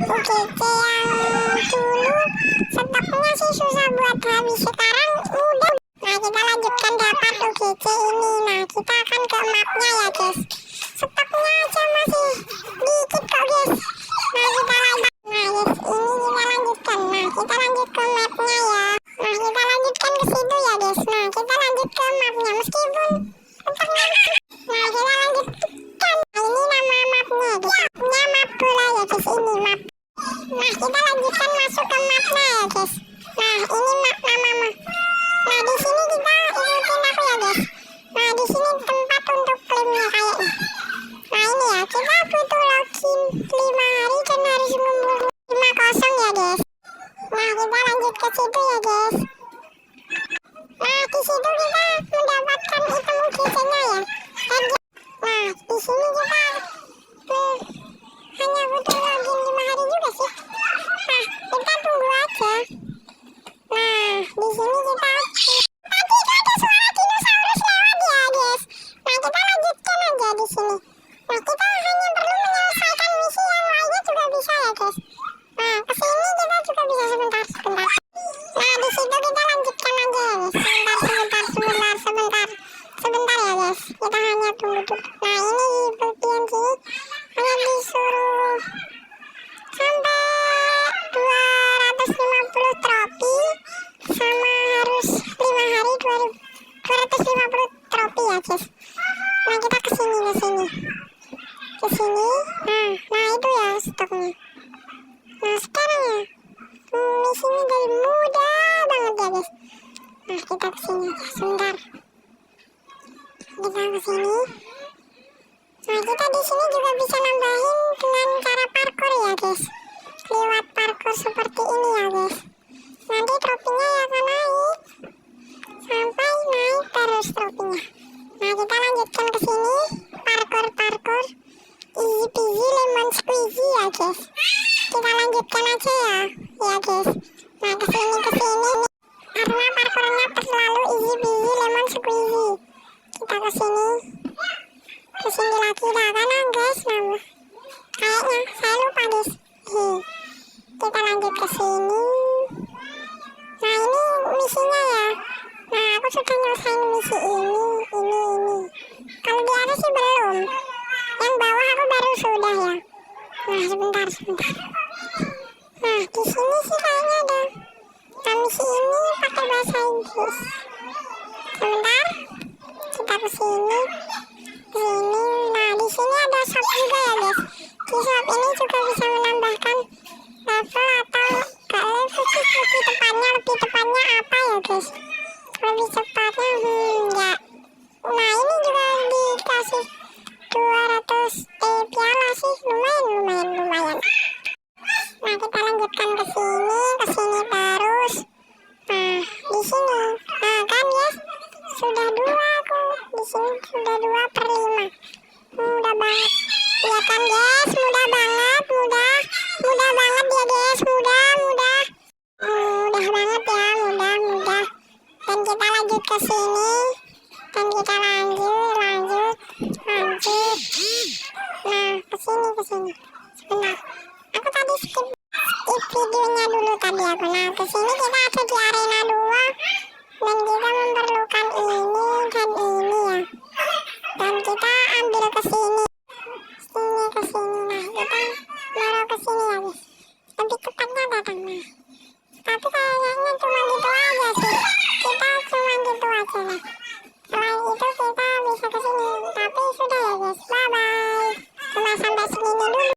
Kece yang dulu stoknya sih susah buat habis, sekarang udah. Nah, kita lanjutkan dapat UGC ini. Nah, kita akan ke mapnya ya guys. Stoknya aja masih dikit kok guys. Nah, kita lanjut. Nah guys, ini kita lanjutkan. Nah, kita lanjut ke mapnya ya. Nah, kita lanjutkan ke situ ya guys. Nah, kita lanjut ke mapnya meskipun stoknya. Nah, kita lanjutkan. Nah, ini nama mapnya guys. Mapnya map bola ya guys, ini map. Nah, kita lanjutkan masuk ke mapnya ya guys. Nah, ini map nama map. Nah, di sini kita ikutin aku ya guys. Nah, di sini tempat untuk klaimnya kayaknya. Nah, ini ya, kita butuh login 5 hari dan harus ngumpul 50 ya guys. Nah, kita lanjut ke situ ya guys. Nah, di situ kita mendapatkan item UGC-nya ya. Nah, di sini kita hanya butuh login 5 hari juga sih. Nah, kita tunggu aja. Nah, di sini kita tadi ada suara dinosaurus lewat ya guys. Nah, kita lanjutkan aja di sini. Nah, kita hanya perlu menyelesaikan misi yang lainnya juga bisa ya guys. Nah, kesini kita juga bisa sebentar. Nah, di situ kita lanjutkan aja ya guys. Sebentar ya guys. Kita hanya tunggu dulu. Nah, ini di bagian sini hanya disuruh sampai 250 trofi sama harus 5 hari 250 trofi ya guys. Nah, kita kesini. Nah itu ya stoknya. Nah, sekarang ya misinya jadi mudah banget ya guys. Nah, kita kesini aja sebentar. Kita kesini. Nah, kita di sini juga bisa nambahin dengan cara parkour ya guys. Lewat parkour seperti ini ya guys. Nanti trofinya ya akan naik sampai naik terus trofinya. Nah, kita lanjutkan ke sini. Parkour easy peasy lemon squeezy ya guys. Kita lanjutkan aja ya guys. Nah, kesini karena parkournya selalu easy peasy lemon squeezy. Kita kesini lagi dah kanan guys. Nah, kayaknya saya lupa guys. Kita lanjut ke sini. Nah, ini misinya ya. Nah, aku sudah nyelesain misi ini. Kalau di atas sih belum. Yang bawah aku baru sudah ya. Nah, sebentar. Nah, di sini sih kayaknya ada. Nah, misi ini pakai bahasa Inggris. Sebentar. Kita ke sini. Nah, di sini ada shop juga ya guys. Di shop ini juga bisa menambahkan level atau gak level sih, lebih tepatnya apa ya guys. Lebih cepatnya ya. Nah, ini juga dikasih 200 piala sih, lumayan. Nah, kita lanjutkan ke sini terus. Nah, di sini. Nah, kan guys, sudah 2 aku. Di sini sudah 2/5. Mudah banget. Ya kan guys, mudah banget ya guys, mudah banget ya. Dan kita lanjut ke sini. Dan kita lanjut. Nah, ke sini. Sebentar. Aku tadi skip videonya dulu tadi aku. Nah, ke sini kita ada di arena 2 dan kita memerlukan ini dan ini ya. Dan kita ambil ke sini. Nah, kita baru ke sini ya guys. Lebih tepatnya datang. Nah, tapi kayaknya cuma gitu